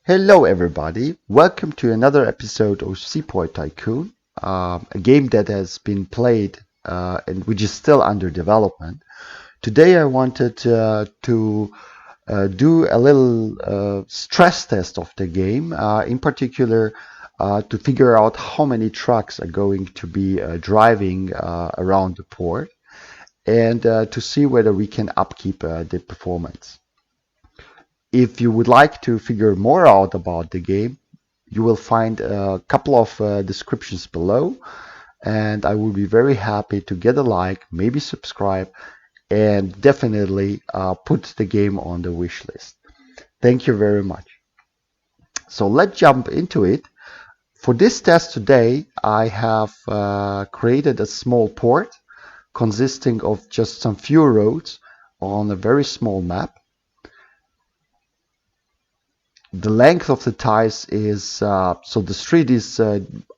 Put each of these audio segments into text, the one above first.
Hello everybody, welcome to another episode of SeaPort Tycoon, a game that has been played and which is still under development. Today I wanted to do a little stress test of the game, in particular to figure out how many trucks are going to be driving around the port and to see whether we can upkeep the performance. If you would like to figure more out about the game, you will find a couple of descriptions below, and I will be very happy to get a like, maybe subscribe, and definitely put the game on the wish list. Thank you very much. So let's jump into it. For this test today, I have created a small port consisting of just some few roads on a very small map. The length of the tiles is, so the street is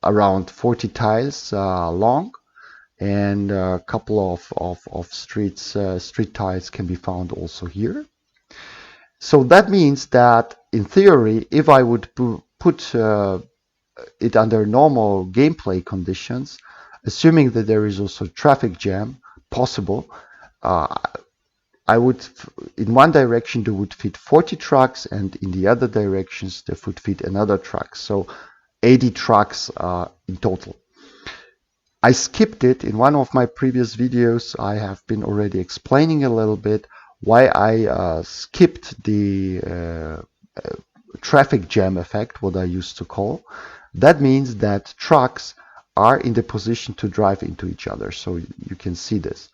around 40 tiles long, and a couple of street tiles can be found also here. So that means that in theory, if I would put it under normal gameplay conditions, assuming that there is also traffic jam possible, I would, in one direction there would fit 40 trucks, and in the other directions there would fit another truck. So 80 trucks in total. I skipped it in one of my previous videos. I have been already explaining a little bit why I skipped the traffic jam effect, what I used to call. That means that trucks are in the position to drive into each other. So you can see this.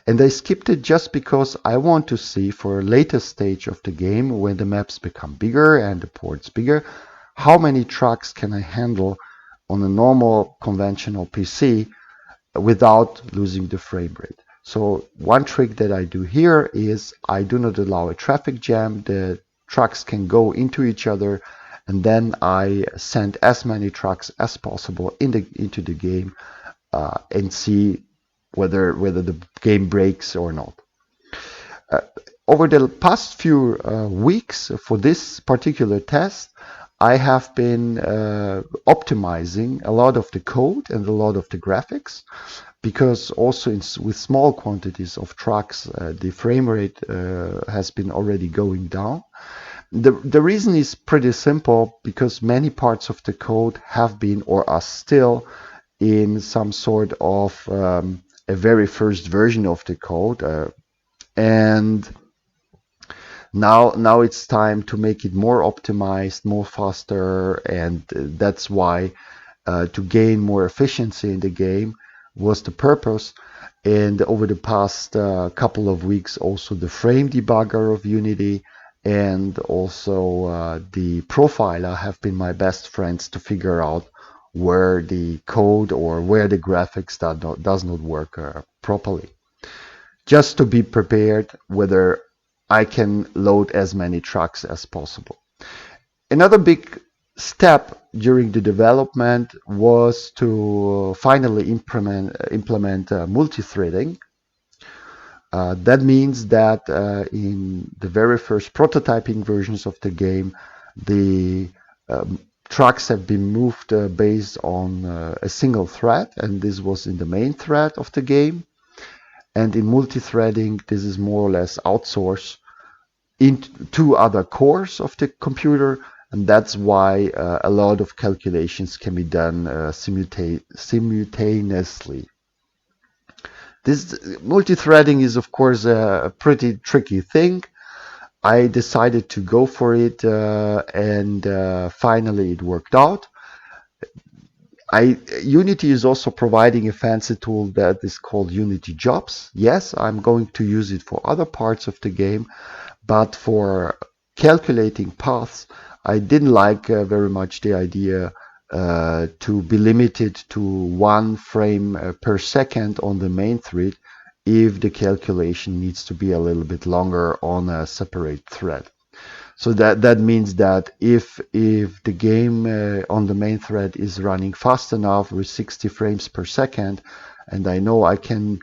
And I skipped it just because I want to see for a later stage of the game, when the maps become bigger and the ports bigger, how many trucks can I handle on a normal conventional PC without losing the frame rate. So one trick that I do here is I do not allow a traffic jam. The trucks can go into each other, and then I send as many trucks as possible into the game and see whether the game breaks or not. Over the past few weeks for this particular test, I have been optimizing a lot of the code and a lot of the graphics, because also with small quantities of trucks, the frame rate has been already going down. The reason is pretty simple, because many parts of the code have been or are still in some sort of a very first version of the code, and now it's time to make it more optimized, more faster, and that's why to gain more efficiency in the game was the purpose. And over the past couple of weeks, also the frame debugger of Unity and also the profiler have been my best friends to figure out where the code or where the graphics does not work properly, just to be prepared whether I can load as many trucks as possible. Another big step during the development was to finally implement multithreading. That means that in the very first prototyping versions of the game, the trucks have been moved based on a single thread, and this was in the main thread of the game. And in multithreading, this is more or less outsourced into other cores of the computer, and that's why a lot of calculations can be done simultaneously. This multithreading is, of course, a pretty tricky thing. I decided to go for it, and finally it worked out. Unity is also providing a fancy tool that is called Unity Jobs. Yes, I'm going to use it for other parts of the game, but for calculating paths, I didn't like very much the idea to be limited to 1 frame per second on the main thread if the calculation needs to be a little bit longer on a separate thread. So that means that if the game on the main thread is running fast enough with 60 frames per second, and I know I can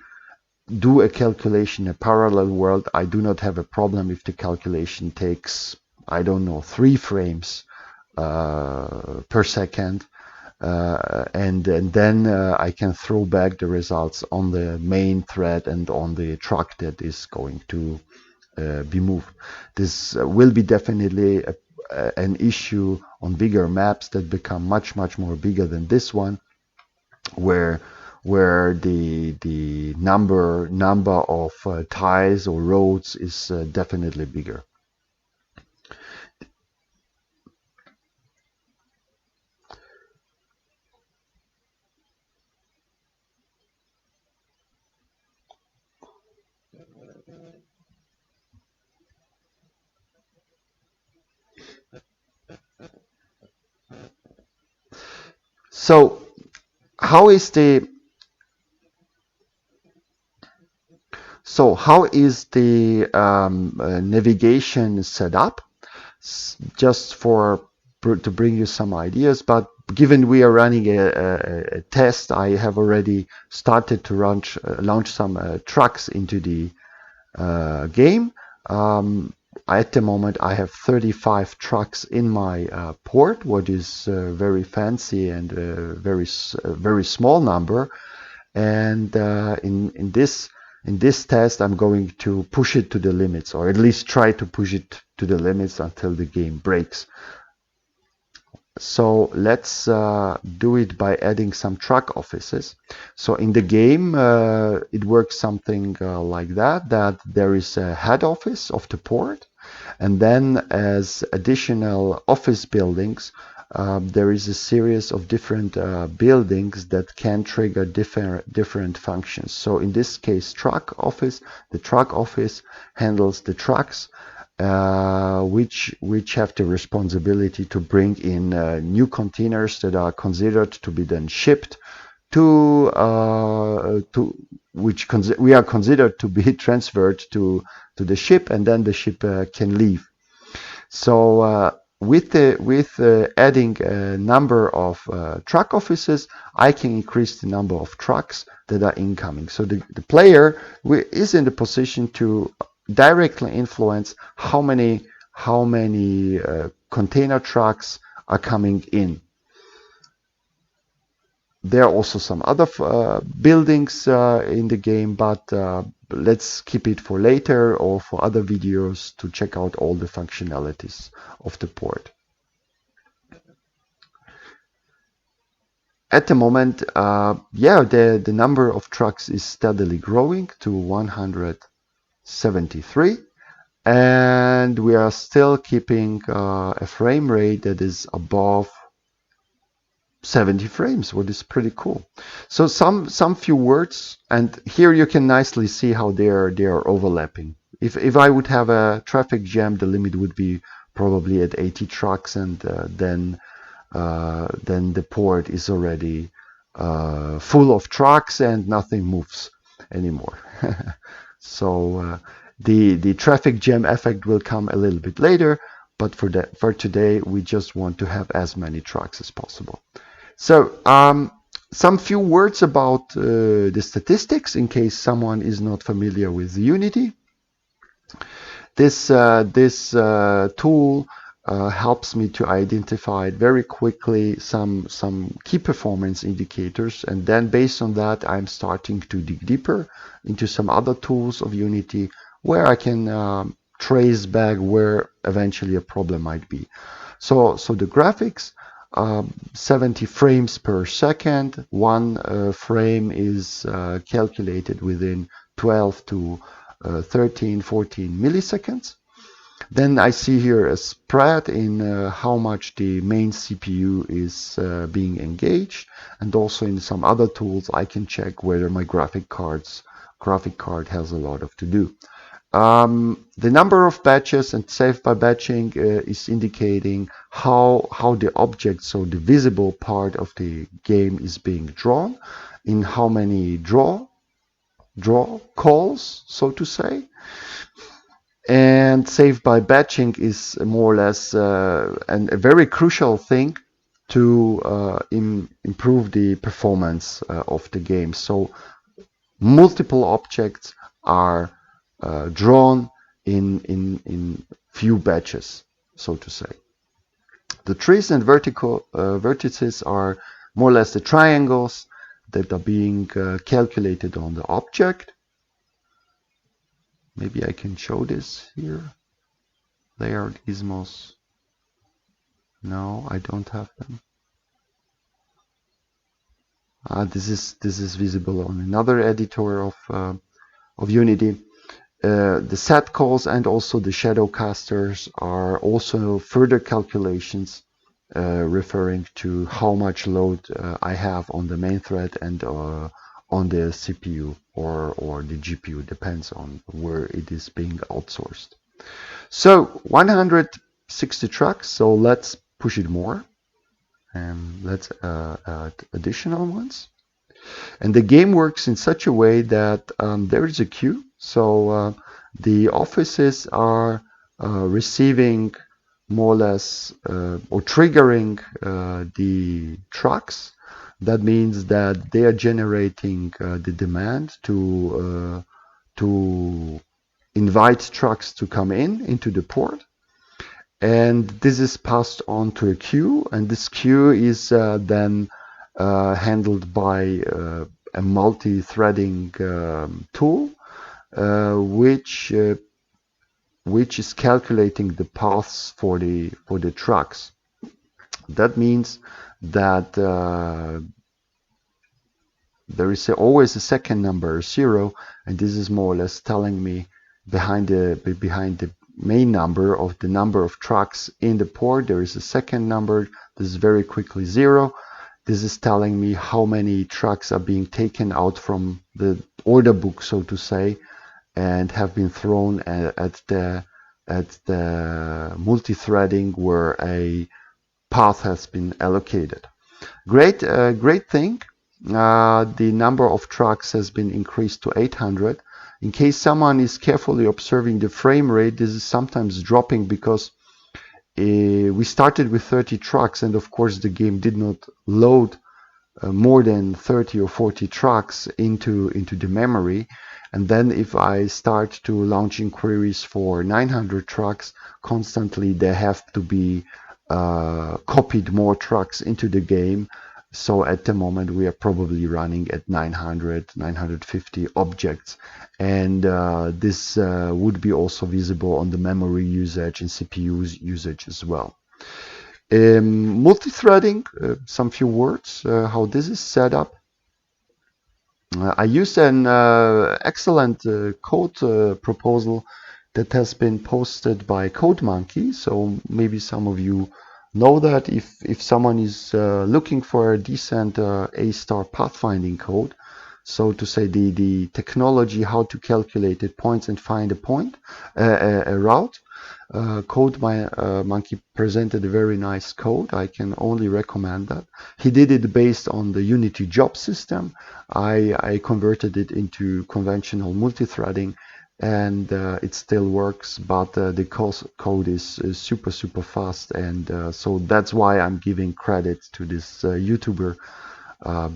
do a calculation in a parallel world, I do not have a problem if the calculation takes, I don't know, 3 frames per second, and then I can throw back the results on the main thread and on the truck that is going to be moved. This will be definitely an issue on bigger maps that become much more bigger than this one, where the number of ties or roads is definitely bigger. So how is the navigation set up? Just to bring you some ideas, but given we are running a test, I have already started to launch some trucks into the game. At the moment, I have 35 trucks in my port, what is very fancy and very small number. And in this test, I'm going to push it to the limits, or at least try to push it to the limits until the game breaks. So let's do it by adding some truck offices. So in the game, it works something like that there is a head office of the port, and then as additional office buildings, there is a series of different buildings that can trigger different functions. So in this case, the truck office handles the trucks, which have the responsibility to bring in new containers that are considered to be then shipped to we are considered to be transferred to the ship, and then the ship can leave. So with adding a number of truck offices, I can increase the number of trucks that are incoming. So the player is in the position to directly influence how many container trucks are coming in. There are also some other buildings in the game, but let's keep it for later or for other videos to check out all the functionalities of the port. At the moment, the number of trucks is steadily growing to 173, and we are still keeping a frame rate that is above 70 frames, what is pretty cool. So some few words, and here you can nicely see how they are overlapping. If I would have a traffic jam, the limit would be probably at 80 trucks, and then the port is already full of trucks and nothing moves anymore. So the traffic jam effect will come a little bit later, but for today we just want to have as many trucks as possible. So some few words about the statistics in case someone is not familiar with Unity. This tool helps me to identify very quickly some key performance indicators, and then based on that I'm starting to dig deeper into some other tools of Unity where I can trace back where eventually a problem might be. So the graphics, 70 frames per second. One frame is calculated within 12 to 13, 14 milliseconds. Then I see here a spread in how much the main CPU is being engaged, and also in some other tools I can check whether my graphic card has a lot to do. The number of batches and save by batching is indicating how the object, so the visible part of the game, is being drawn, in how many draw calls, so to say. And save by batching is more or less a very crucial thing to improve the performance of the game. So multiple objects are drawn in few batches, so to say. The trees and vertices are more or less the triangles that are being calculated on the object. Maybe I can show this here. Layered ismos. No, I don't have them. This is visible on another editor of Unity. The set calls and also the shadow casters are also further calculations referring to how much load I have on the main thread and on the CPU or the GPU, depends on where it is being outsourced. So 160 tracks, so let's push it more. Let's add additional ones. And the game works in such a way that there is a queue. So the offices are receiving more or less or triggering the trucks. That means that they are generating the demand to invite trucks to come into the port. And this is passed on to a queue, and this queue is then handled by a multi-threading tool, which is calculating the paths for the trucks. That means that there is always a second number, 0, and this is more or less telling me behind the main number of trucks in the port, there is a second number. This is very quickly 0. This is telling me how many trucks are being taken out from the order book, so to say, and have been thrown at the multi-threading where a path has been allocated. Great thing. The number of trucks has been increased to 800. In case someone is carefully observing the frame rate, this is sometimes dropping because we started with 30 trucks, and of course the game did not load more than 30 or 40 trucks into the memory. And then if I start to launching queries for 900 trucks, constantly there have to be copied more trucks into the game. So at the moment we are probably running at 900, 950 objects, and this would be also visible on the memory usage and CPU usage as well. Multi-threading, some few words, how this is set up. I used an excellent code proposal that has been posted by CodeMonkey, so maybe some of you know that if someone is looking for a decent A-star pathfinding code, so to say the technology how to calculate it, points and find a point, a route. CodeMonkey presented a very nice code. I can only recommend that. He did it based on the Unity job system. I converted it into conventional multi-threading, and it still works, but the code is super fast, and so that's why I'm giving credit to this YouTuber,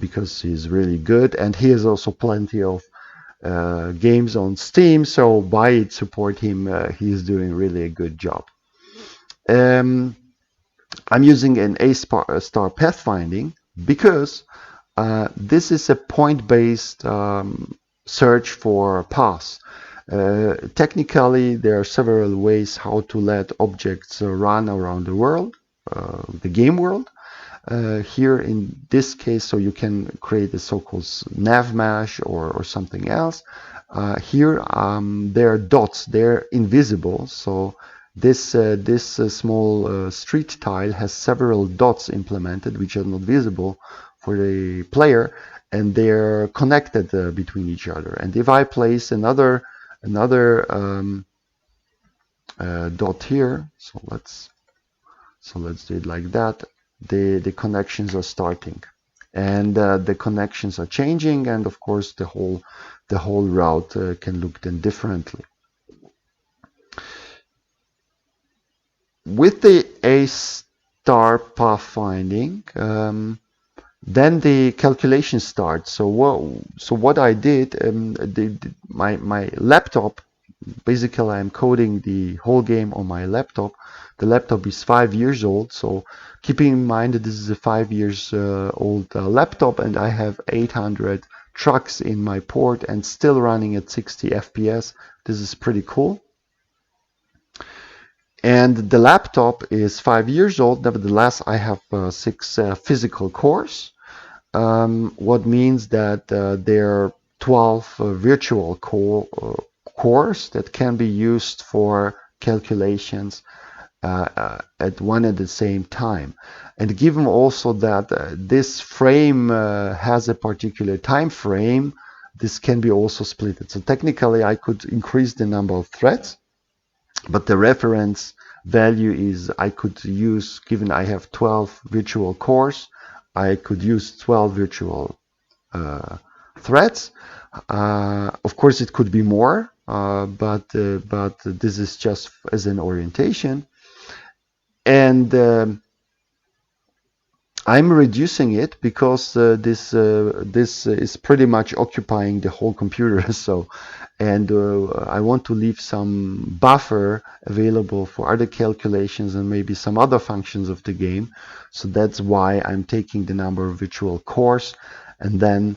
because he's really good, and he has also plenty of games on Steam, so buy it, support him. He's doing really a good job. I'm using an A-star pathfinding because this is a point-based search for paths. Technically, there are several ways how to let objects run around the world, the game world. Here in this case, so you can create a so-called nav mesh or something else. Here there are dots, they're invisible, so this small street tile has several dots implemented which are not visible for the player, and they're connected between each other. And if I place another dot here, so let's do it like that. The connections are starting, and the connections are changing, and of course the whole route can look then differently. With the A-star pathfinding, then the calculation starts. So what I did, my laptop basically I'm coding the whole game on my laptop. The laptop is 5 years old, so keeping in mind that this is a 5 years old laptop, and I have 800 trucks in my port and still running at 60 FPS. This is pretty cool. And the laptop is 5 years old. Nevertheless, I have 6 physical cores, what means that there are 12 virtual cores that can be used for calculations at one at the same time. And given also that this frame has a particular time frame, this can be also split. So technically I could increase the number of threads, but the reference value is I could use, given I have 12 virtual cores, I could use 12 virtual threads. Of course, it could be more, but this is just as an orientation. And I'm reducing it because this is pretty much occupying the whole computer. So, and I want to leave some buffer available for other calculations and maybe some other functions of the game. So that's why I'm taking the number of virtual cores and then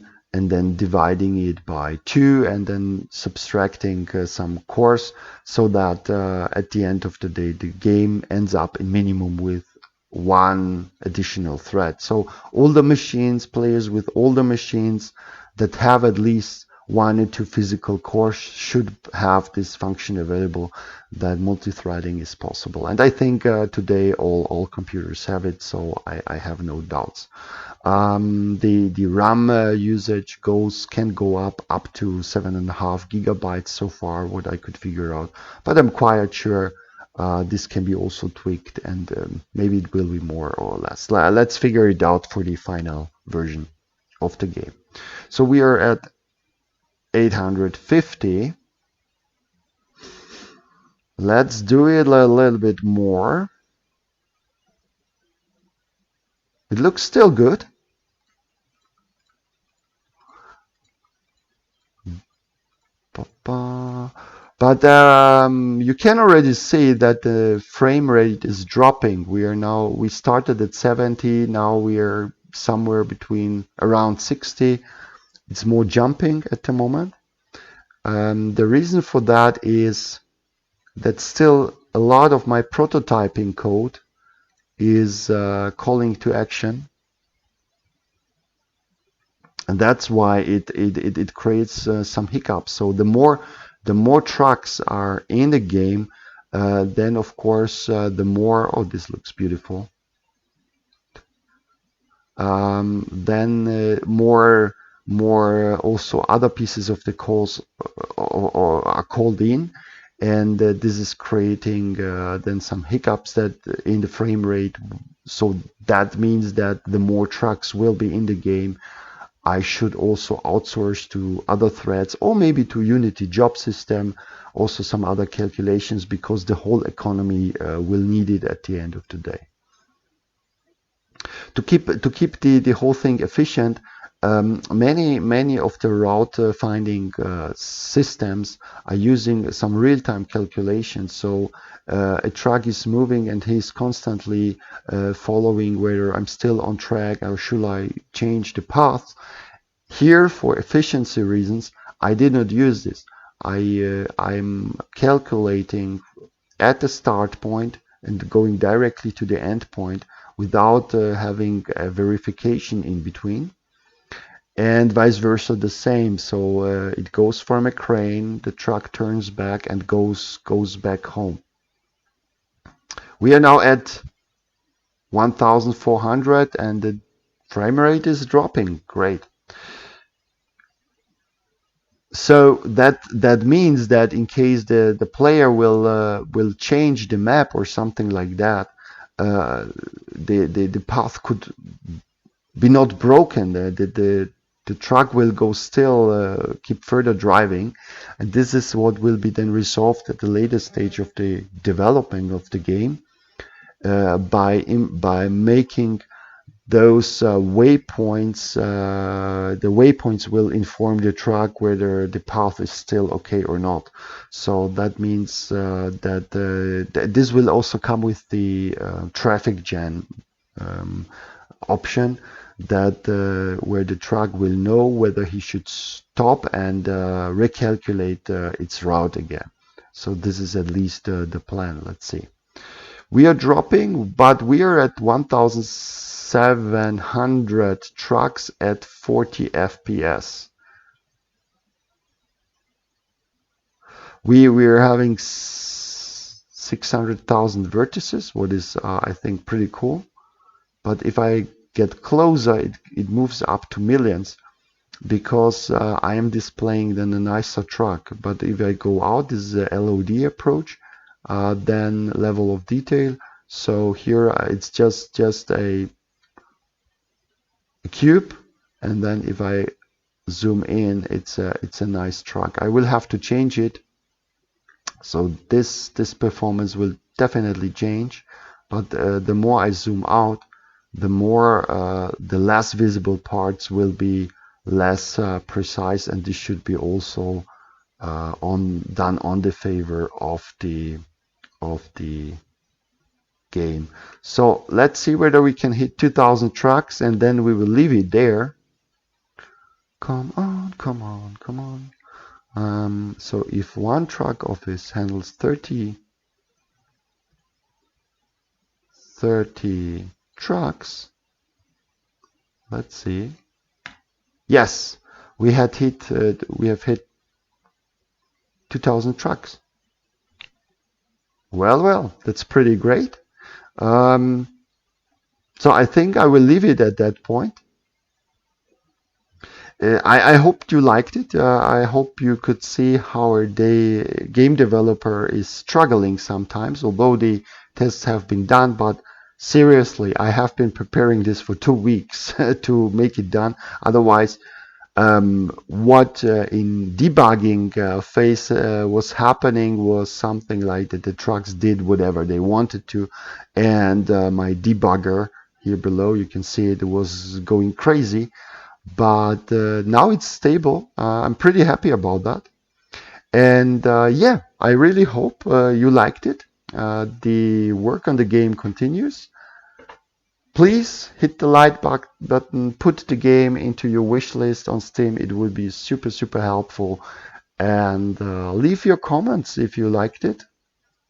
dividing it by 2 and then subtracting some cores, so that at the end of the day the game ends up in minimum with 1 additional thread. So all the machines, players with all the machines that have at least 1 or 2 physical cores should have this function available, that multi-threading is possible. And I think today all computers have it, so I have no doubts. The RAM usage can go up to 7.5 gigabytes so far, what I could figure out, but I'm quite sure this can be also tweaked, and maybe it will be more or less. Let's figure it out for the final version of the game. So we are at 850. Let's do it a little bit more. It looks still good. But you can already see that the frame rate is dropping. We started at 70, now we are somewhere between around 60. It's more jumping at the moment. The reason for that is that still a lot of my prototyping code is calling to action, and that's why it creates some hiccups. So the more trucks are in the game, then of course the more, oh, this looks beautiful, then more also other pieces of the calls are called in, and this is creating then some hiccups that in the frame rate. So that means that the more trucks will be in the game, I should also outsource to other threads, or maybe to Unity job system, also some other calculations, because the whole economy will need it at the end of the day. To keep the whole thing efficient, many of the route finding systems are using some real-time calculations. So a truck is moving and he's constantly following whether I'm still on track or should I change the path. Here, for efficiency reasons, I did not use this. I'm calculating at the start point and going directly to the end point without having a verification in between. And vice versa the same. So it goes from a crane, the truck turns back and goes back home. We are now at 1400 and the frame rate is dropping. Great. So that means that in case the player will change the map or something like that, the path could be not broken. The truck will go still keep further driving, and this is what will be then resolved at the later stage of the development of the game by making those waypoints, the waypoints will inform the truck whether the path is still okay or not. So that means that this will also come with the traffic jam option, that where the truck will know whether he should stop and recalculate its route again. So this is at least the plan. Let's see. We are dropping, but we are at 1,700 trucks at 40 FPS. We are having 600,000 vertices, what is I think pretty cool. But if I get closer, it moves up to millions, because I am displaying then a nicer truck. But if I go out, this is a LOD approach, then level of detail. So here it's just a cube, and then if I zoom in, it's a nice truck. I will have to change it, so this performance will definitely change. But the more I zoom out, the more the less visible parts will be less precise, and this should be also done on the favor of the game. So let's see whether we can hit 2,000 trucks, and then we will leave it there. Come on, come on, come on. So if one truck office handles 30 trucks, let's see. Yes, we have hit 2,000 trucks. Well, that's pretty great. So I think I will leave it at that point. I hope you liked it. I hope you could see how a game developer is struggling sometimes, although the tests have been done. But seriously, I have been preparing this for 2 weeks to make it done. Otherwise, what in debugging phase was happening was something like that the trucks did whatever they wanted to, and my debugger here below, you can see it was going crazy. But now it's stable. I'm pretty happy about that. And yeah, I really hope you liked it. The work on the game continues. Please hit the like button, put the game into your wish list on Steam. It would be super helpful. And leave your comments if you liked it.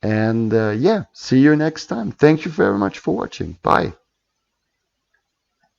And yeah, see you next time. Thank you very much for watching. Bye.